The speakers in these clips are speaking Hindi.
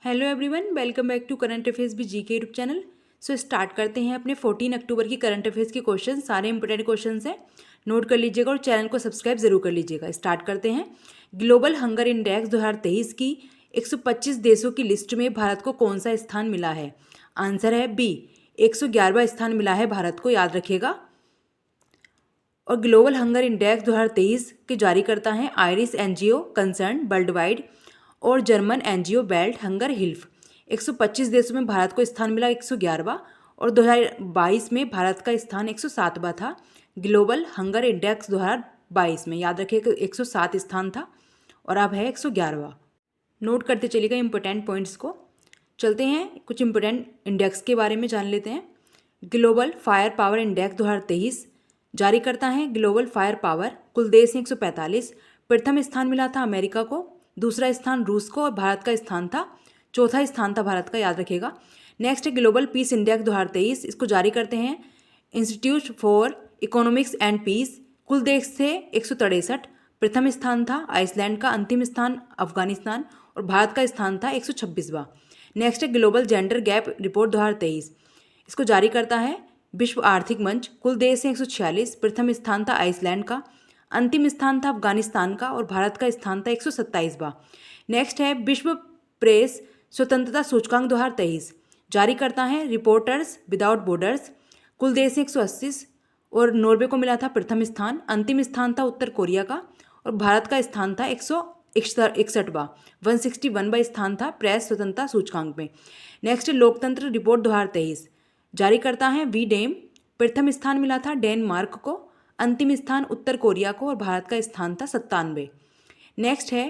Hello everyone, welcome back to current affairs भी GK YouTube channel. So start करते हैं अपने 14 अक्टूबर की करंट अफेयर्स के क्वेश्चन। सारे इंपॉर्टेंट क्वेश्चन हैं, नोट कर लीजिएगा और चैनल को सब्सक्राइब जरूर कर लीजिएगा। स्टार्ट करते हैं। ग्लोबल हंगर इंडेक्स 2023 की 125 देशों की लिस्ट में भारत को कौन सा स्थान मिला है? आंसर है बी, 111वां स्थान मिला है भारत को, याद रखिएगा। और ग्लोबल हंगर इंडेक्स 2023 के जारी करता है Irish NGO Concern Worldwide और German NGO Welthungerhilfe. 125 देशों में भारत को स्थान मिला 111वां और 2022 में भारत का स्थान 107वां था। ग्लोबल हंगर इंडेक्स 2022 में, याद रखिए, 107 स्थान था और अब है 111वां। नोट करते चलिएगा इंपॉर्टेंट पॉइंट्स को। चलते हैं, कुछ इंपॉर्टेंट इंडेक्स के बारे में जान लेते हैं। ग्लोबल फायर पावर इंडेक्स 2023 जारी करता है ग्लोबल फायर पावर, कुल देश हैं 145। प्रथम स्थान मिला था अमेरिका को, दूसरा स्थान रूस को और भारत का स्थान था, चौथा स्थान था भारत का, याद रखिएगा। नेक्स्ट है ग्लोबल पीस इंडेक्स 2023, इसको जारी करते हैं Institute for Economics and Peace, कुल देश थे 163। प्रथम स्थान था आइसलैंड का, अंतिम स्थान अफगानिस्तान और भारत का स्थान था 126वां। नेक्स्ट है ग्लोबल जेंडर गैप रिपोर्ट 2023, इसको जारी करता है विश्व आर्थिक मंच, कुल देश हैं 146। प्रथम स्थान था आइसलैंड का, अंतिम स्थान था अफगानिस्तान का और भारत का स्थान था 127वां। नेक्स्ट है विश्व प्रेस स्वतंत्रता सूचकांक 2023, जारी करता है रिपोर्टर्स विदाउट बॉर्डर्स, कुल देश हैं 180 और नॉर्वे को मिला था प्रथम स्थान, अंतिम स्थान था उत्तर कोरिया का और भारत का स्थान था 161वां, 161वां स्थान था प्रेस स्वतंत्रता सूचकांक में। नेक्स्ट लोकतंत्र रिपोर्ट 2023, जारी करता है वी डेम, प्रथम स्थान मिला था डेनमार्क को, अंतिम स्थान उत्तर कोरिया को और भारत का स्थान था 97। नेक्स्ट है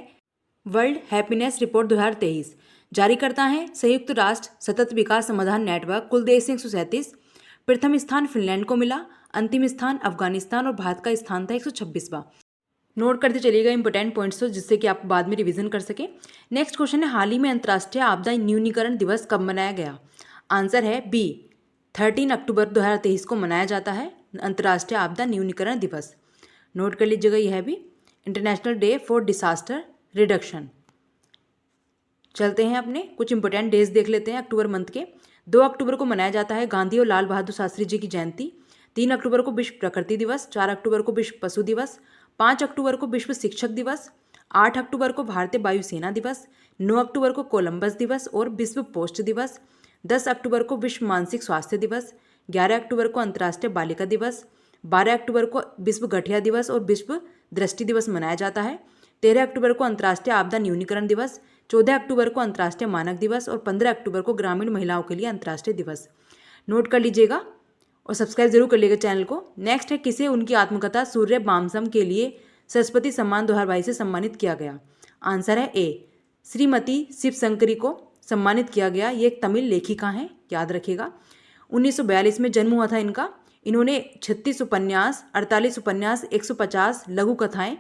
वर्ल्ड हैप्पीनेस रिपोर्ट 2023, जारी करता है संयुक्त राष्ट्र सतत विकास समाधान नेटवर्क, कुल देश 137। प्रथम स्थान फिनलैंड को मिला, अंतिम स्थान अफगानिस्तान और भारत का स्थान था 126वां। नोट करते चलिएगा इंपॉर्टेंट पॉइंट्स तो, जिससे कि आप बाद में रिवीजन कर सकें। नेक्स्ट क्वेश्चन है हाल ही में अंतर्राष्ट्रीय आपदा न्यूनीकरण दिवस कब मनाया गया? आंसर है बी, 13 अक्टूबर 2023 को मनाया जाता है अंतर्राष्ट्रीय आपदा न्यूनीकरण दिवस। नोट कर लीजिएगा, यह भी international day for disaster reduction. चलते हैं अपने कुछ इंपॉर्टेंट डेज देख लेते हैं अक्टूबर मंथ के। 2 अक्टूबर को मनाया जाता है गांधी और लाल बहादुर शास्त्री जी की जयंती। 3 अक्टूबर को विश्व प्रकृति दिवस। 4 अक्टूबर को विश्व पशु दिवस। 5 अक्टूबर को विश्व शिक्षक दिवस। 8 अक्टूबर को भारतीय वायुसेना दिवस। 9 अक्टूबर को कोलंबस दिवस और विश्व पोस्ट दिवस। 10 अक्टूबर को विश्व मानसिक स्वास्थ्य दिवस। 11 अक्टूबर को अंतर्राष्ट्रीय बालिका दिवस। 12 अक्टूबर को विश्व गठिया दिवस और विश्व दृष्टि दिवस मनाया जाता है। 13 अक्टूबर को अंतर्राष्ट्रीय आपदा न्यूनीकरण दिवस। 14 अक्टूबर को अंतर्राष्ट्रीय मानक दिवस और 15 अक्टूबर को ग्रामीण महिलाओं के लिए अंतर्राष्ट्रीय दिवस। नोट कर लीजिएगा और सब्सक्राइब जरूर कर लीजिएगा चैनल को। नेक्स्ट है किसे उनकी आत्मकथा सूर्य बामसम के लिए सरस्वती सम्मान 2022 से सम्मानित किया गया? आंसर है ए, श्रीमती शिवशंकरी को सम्मानित किया गया। ये एक तमिल लेखिका हैं, याद रखिएगा। 1942 में जन्म हुआ था इनका। इन्होंने 36 उपन्यास, 48 उपन्यास, 150 लघु कथाएं,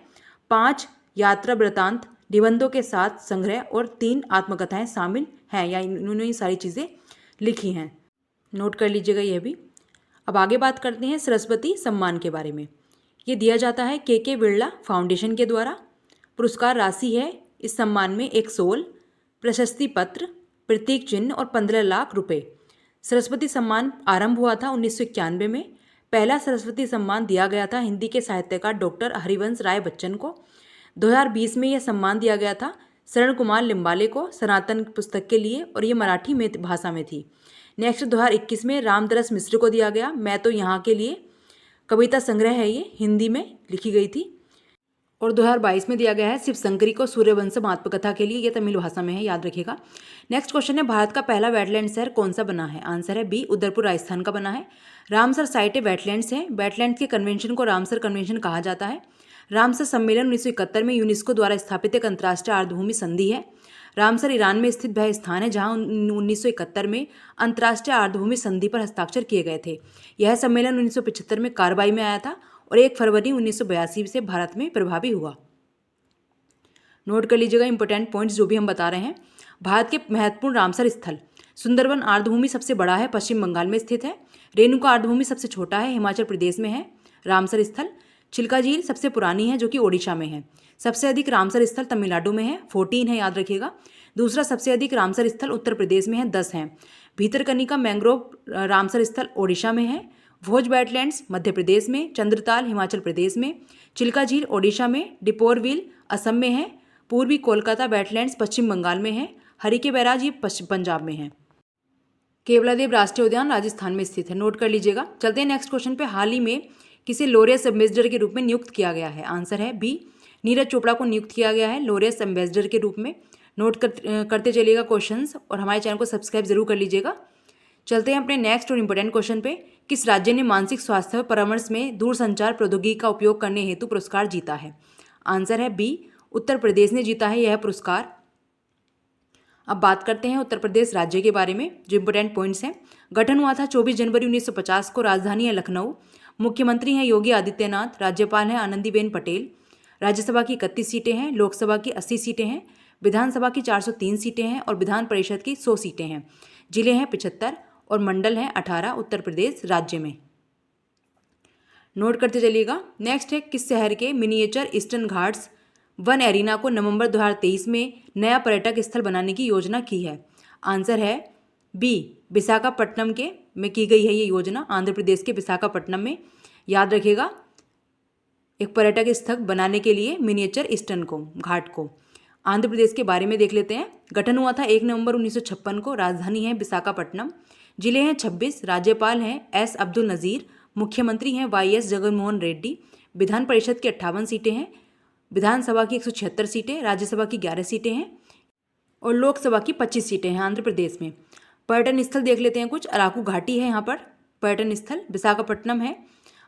5 यात्रा वृतांत निबंधों के साथ संग्रह और 3 आत्मकथाएं शामिल हैं, या इन्होंने ये सारी चीज़ें लिखी हैं। नोट कर लीजिएगा यह भी। अब आगे बात करते हैं सरस्वती सम्मान के बारे में। ये दिया जाता है के बिरला फाउंडेशन के द्वारा। पुरस्कार राशि है इस सम्मान में एक शॉल, प्रशस्ति पत्र, प्रतीक चिन्ह और 15 लाख रुपए। सरस्वती सम्मान आरंभ हुआ था 1991 में। पहला सरस्वती सम्मान दिया गया था हिंदी के साहित्यकार डॉक्टर हरिवंश राय बच्चन को। 2020 में यह सम्मान दिया गया था शरण कुमार लिम्बाले को सनातन पुस्तक के लिए और ये मराठी में भाषा में थी। नेक्स्ट 2021 में रामदरस मिश्र को दिया गया मैं तो यहाँ के लिए, कविता संग्रह है, ये हिंदी में लिखी गई थी। और 2022 में दिया गया है शिवशंकरी को सूर्यवंशम आत्मकथा के लिए, ये तमिल भाषा में है, याद रखिएगा। नेक्स्ट क्वेश्चन है भारत का पहला वेटलैंड शहर कौन सा बना है? आंसर है बी, उदयपुर राजस्थान का बना है। रामसर साइट वेटलैंड्स हैं। वेटलैंड्स के कन्वेंशन को रामसर कन्वेंशन कहा जाता है। रामसर सम्मेलन 1971 में यूनेस्को द्वारा स्थापित एक अंतर्राष्ट्रीय आर्द्रभूमि संधि है। रामसर ईरान में स्थित वह स्थान है जहां 1971 में अंतर्राष्ट्रीय आर्द्रभूमि संधि पर हस्ताक्षर किए गए थे। यह सम्मेलन 1975 में कार्रवाई में आया था और 1 फरवरी 1982 से भारत में प्रभावी हुआ। नोट कर लीजिएगा इंपॉर्टेंट पॉइंट्स जो भी हम बता रहे हैं। भारत के महत्वपूर्ण रामसर स्थल: सुंदरवन आर्द्रभूमि सबसे बड़ा है, पश्चिम बंगाल में स्थित है। रेणुका आर्द्रभूमि सबसे छोटा है, हिमाचल प्रदेश में है रामसर स्थल। चिल्का झील सबसे पुरानी है जो कि ओडिशा में है। सबसे अधिक रामसर स्थल तमिलनाडु में है, 14 है, याद रखिएगा। दूसरा सबसे अधिक रामसर स्थल उत्तर प्रदेश में है, 10 हैं। भीतरकनिका मैंग्रोव रामसर स्थल ओडिशा में है। भोज वेटलैंड्स मध्य प्रदेश में, चंद्रताल हिमाचल प्रदेश में, चिल्का झील ओडिशा में, डिपोरविल असम में है, पूर्वी कोलकाता वेटलैंड्स पश्चिम बंगाल में है, हरिके बैराज ये पश्चिम पंजाब में है। केवलादेव राष्ट्रीय उद्यान राजस्थान में स्थित है, नोट कर लीजिएगा। चलते हैं नेक्स्ट क्वेश्चन पे। हाल ही में किसे लॉरियस एम्बेसडर के रूप में नियुक्त किया गया है? आंसर है बी, नीरज चोपड़ा को नियुक्त किया गया है लॉरियस एम्बेसडर के रूप में। नोट करते चलिएगा क्वेश्चंस और हमारे चैनल को सब्सक्राइब जरूर कर लीजिएगा। चलते हैं अपने नेक्स्ट और इम्पोर्टेंट क्वेश्चन पे। किस राज्य ने मानसिक स्वास्थ्य परामर्श में दूरसंचार प्रौद्योगिकी का उपयोग करने हेतु पुरस्कार जीता है? आंसर है बी, उत्तर प्रदेश ने जीता है यह पुरस्कार। अब बात करते हैं उत्तर प्रदेश राज्य के बारे में, जो इंपोर्टेंट पॉइंट्स हैं। गठन हुआ था 24 जनवरी 1950 को, राजधानी है लखनऊ, मुख्यमंत्री हैं योगी आदित्यनाथ, राज्यपाल हैं आनंदीबेन पटेल, राज्यसभा की 31 सीटें हैं, लोकसभा की 80 सीटें हैं, विधानसभा की 403 सीटें हैं और विधान परिषद की 100 सीटें हैं। जिले हैं 75 और मंडल हैं 18 उत्तर प्रदेश राज्य में। नोट करते चलिएगा। नेक्स्ट है, किस शहर के miniature eastern Ghats one arena को नवंबर 2023 में नया पर्यटक स्थल बनाने की योजना की है? आंसर है बी, विशाखापट्टनम के में की गई है ये योजना, आंध्र प्रदेश के विशाखापट्टनम में। याद रखिएगा, एक पर्यटक स्थल बनाने के लिए मिनिएचर ईस्टर्न को घाट को। आंध्र प्रदेश के बारे में देख लेते हैं। गठन हुआ था 1 नवंबर 1956 को, राजधानी है विशाखापट्टनम, जिले हैं 26, राज्यपाल हैं एस अब्दुल नज़ीर, मुख्यमंत्री हैं YS जगनमोहन रेड्डी, विधान परिषद की 58 सीटें हैं, विधानसभा की 176 सीटें, राज्यसभा की 11 सीटें हैं और लोकसभा की 25 सीटें हैं आंध्र प्रदेश में। पर्यटन स्थल देख लेते हैं कुछ। अराकू घाटी है यहाँ पर पर्यटन स्थल, विशाखापट्टनम है,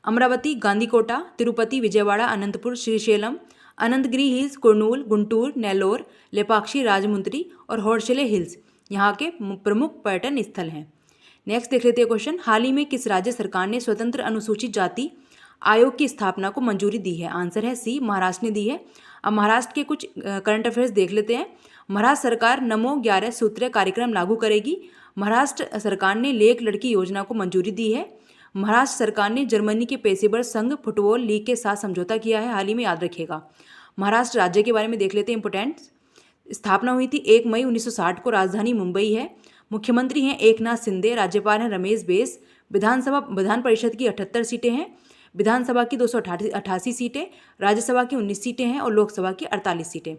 अमरावती, गांधीकोटा, तिरुपति, विजयवाड़ा, अनंतपुर, श्रीशैलम, अनंतगिरी हिल्स, कुर्नूल, गुंटूर, नेल्लोर, लेपाक्षी, राजमुंद्री और होर्सले हिल्स यहाँ के प्रमुख पर्यटन स्थल हैं। नेक्स्ट देख लेते हैं क्वेश्चन। हाल ही में किस राज्य सरकार ने स्वतंत्र अनुसूचित जाति आयोग की स्थापना को मंजूरी दी है? आंसर है सी, महाराष्ट्र ने दी है। अब महाराष्ट्र के कुछ करंट अफेयर्स देख लेते हैं। महाराष्ट्र सरकार नमो 11 सूत्रीय कार्यक्रम लागू करेगी। महाराष्ट्र सरकार ने लेक लड़की योजना को मंजूरी दी है। महाराष्ट्र सरकार ने जर्मनी के पेशेवर संघ फुटबॉल लीग के साथ समझौता किया है हाल ही में, याद रखिएगा। महाराष्ट्र राज्य के बारे में देख लेते हैं इंपोर्टेंट। स्थापना हुई थी 1 मई 1960 को, राजधानी मुंबई है, मुख्यमंत्री हैं एकनाथ शिंदे, राज्यपाल हैं रमेश बैस, विधान परिषद की 78 सीटें हैं, विधानसभा की 288 सीटें, राज्यसभा की 19 सीटें हैं और लोकसभा की 48 सीटें।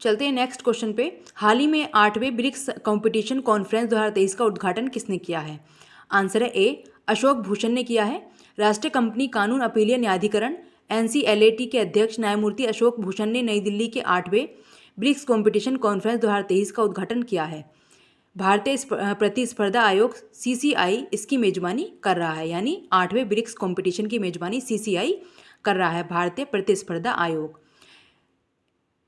चलते हैं नेक्स्ट क्वेश्चन पे। हाल ही में 8वें ब्रिक्स कंपटीशन कॉन्फ्रेंस 2023 का उद्घाटन किसने किया है? आंसर है ए, अशोक भूषण ने किया है। राष्ट्रीय कंपनी कानून अपीलीय न्यायाधिकरण NCLAT के अध्यक्ष न्यायमूर्ति अशोक भूषण ने नई दिल्ली के 8वें ब्रिक्स कंपटीशन कॉन्फ्रेंस 2023 का उद्घाटन किया है। भारतीय प्रतिस्पर्धा आयोग CCI इसकी मेजबानी कर रहा है, यानी 8वें ब्रिक्स कंपटीशन की मेजबानी CCI कर रहा है, भारतीय प्रतिस्पर्धा आयोग।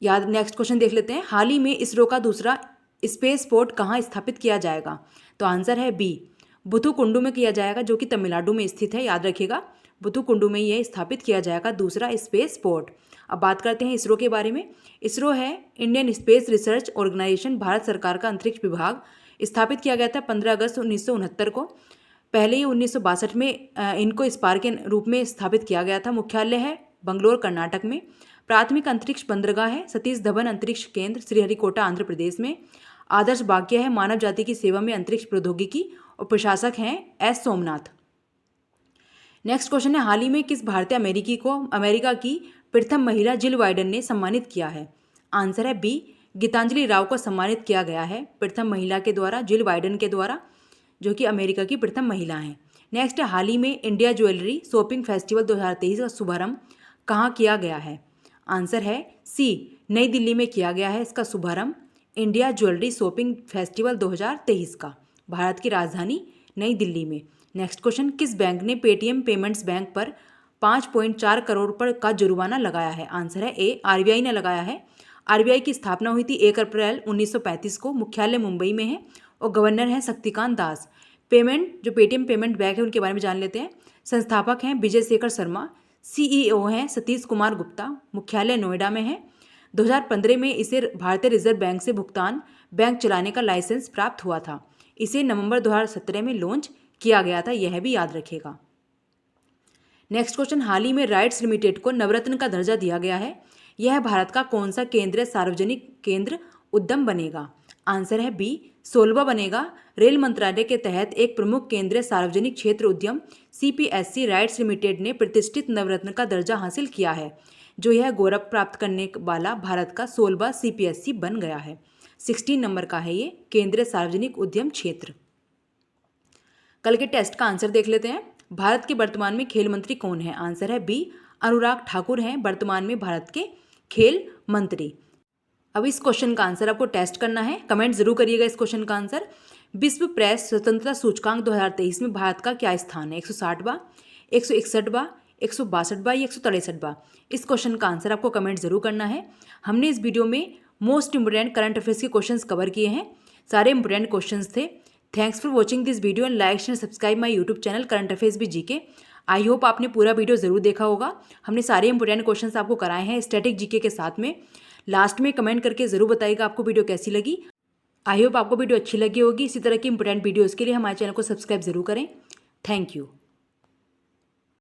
याद नेक्स्ट क्वेश्चन देख लेते हैं। हाल ही में इसरो का दूसरा स्पेस पोर्ट कहाँ स्थापित किया जाएगा? तो आंसर है बी, बुथुकुंडू में किया जाएगा, जो कि तमिलनाडु में स्थित है। याद रखिएगा, बुथुकुंडू में यह स्थापित किया जाएगा दूसरा स्पेस पोर्ट। अब बात करते हैं इसरो के बारे में। इसरो है Indian Space Research Organisation, Bharat सरकार का अंतरिक्ष विभाग। स्थापित किया गया था 15 अगस्त 1969 को। पहले ही 1962 में इनको स्पार के रूप में स्थापित किया गया था। मुख्यालय है बंगलोर कर्नाटक में। प्राथमिक अंतरिक्ष बंदरगाह है सतीश धवन अंतरिक्ष केंद्र, श्रीहरिकोटा आंध्र प्रदेश में। आदर्श वाक्य है मानव जाति की सेवा में अंतरिक्ष प्रौद्योगिकी और प्रशासक हैं एस सोमनाथ। नेक्स्ट क्वेश्चन है, हाल ही में किस भारतीय अमेरिका की प्रथम महिला जिल बाइडेन ने सम्मानित किया है? आंसर है बी, गीतांजलि राव को सम्मानित किया गया है प्रथम महिला के द्वारा, जिल बाइडेन के द्वारा, जो कि अमेरिका की प्रथम महिला हैं। नेक्स्ट है, हाल ही में इंडिया ज्वेलरी शॉपिंग फेस्टिवल 2023 का शुभारंभ कहाँ किया गया है? आंसर है सी, नई दिल्ली में किया गया है इसका शुभारंभ, इंडिया ज्वेलरी शॉपिंग फेस्टिवल 2023 का, भारत की राजधानी नई दिल्ली में। नेक्स्ट क्वेश्चन, किस बैंक ने पेटीएम पेमेंट्स बैंक पर 5.4 करोड़ पर का जुर्माना लगाया है? आंसर है ए, RBI ने लगाया है। RBI की स्थापना हुई थी 1 अप्रैल 1935 को, मुख्यालय मुंबई में है और गवर्नर हैं शक्तिकांत दास। जो पेटीएम पेमेंट बैंक है उनके बारे में जान लेते हैं। संस्थापक हैं विजय शेखर शर्मा, CEO हैं सतीश कुमार गुप्ता, मुख्यालय नोएडा में है। 2015 में इसे भारतीय रिजर्व बैंक से भुगतान बैंक चलाने का लाइसेंस प्राप्त हुआ था। इसे नवंबर 2017 में लॉन्च किया गया था, यह भी याद रखेगा। नेक्स्ट क्वेश्चन, हाल ही में राइट्स लिमिटेड को नवरत्न का दर्जा दिया गया है। यह भारत का कौन सा केंद्रीय सार्वजनिक केंद्र उद्यम बनेगा? आंसर है बी। सोलवा बनेगा रेल मंत्रालय के तहत एक प्रमुख केंद्रीय सार्वजनिक क्षेत्र उद्यम CPSC राइट्स लिमिटेड ने प्रतिष्ठित नवरत्न का दर्जा हासिल किया है, जो यह गौरव प्राप्त करने वाला भारत का 16वां CPSC बन गया है। 16 नंबर का है ये केंद्रीय सार्वजनिक उद्यम क्षेत्र। कल के टेस्ट का आंसर देख लेते हैं। भारत के वर्तमान में खेल मंत्री कौन है? आंसर है बी। अनुराग ठाकुर हैं वर्तमान में भारत के खेल मंत्री। अब इस क्वेश्चन का आंसर आपको टेस्ट करना है, कमेंट जरूर करिएगा इस क्वेश्चन का आंसर। विश्व प्रेस स्वतंत्रता सूचकांक 2023 में भारत का क्या स्थान है? 160वां, 161वां, 162वां या 163वां? इस क्वेश्चन का आंसर आपको कमेंट जरूर करना है। हमने इस वीडियो में मोस्ट इंपोर्टेंट करंट अफेयर्स के क्वेश्चंस कवर किए हैं, सारे इंपोर्टेंट क्वेश्चंस थे। Thanks for watching this video and like share subscribe my YouTube channel current affairs भी जीके। आई होप आपने पूरा वीडियो जरूर देखा होगा। हमने सारे इंपोर्टेंट क्वेश्चंस आपको कराए हैं स्टैटिक जीके के साथ में। लास्ट में कमेंट करके जरूर बताइएगा आपको वीडियो कैसी लगी। आई होप आपको वीडियो अच्छी लगी होगी। इसी तरह की इंपोर्टेंट वीडियोज़ के लिए हमारे चैनल को सब्सक्राइब जरूर करें। Thank you.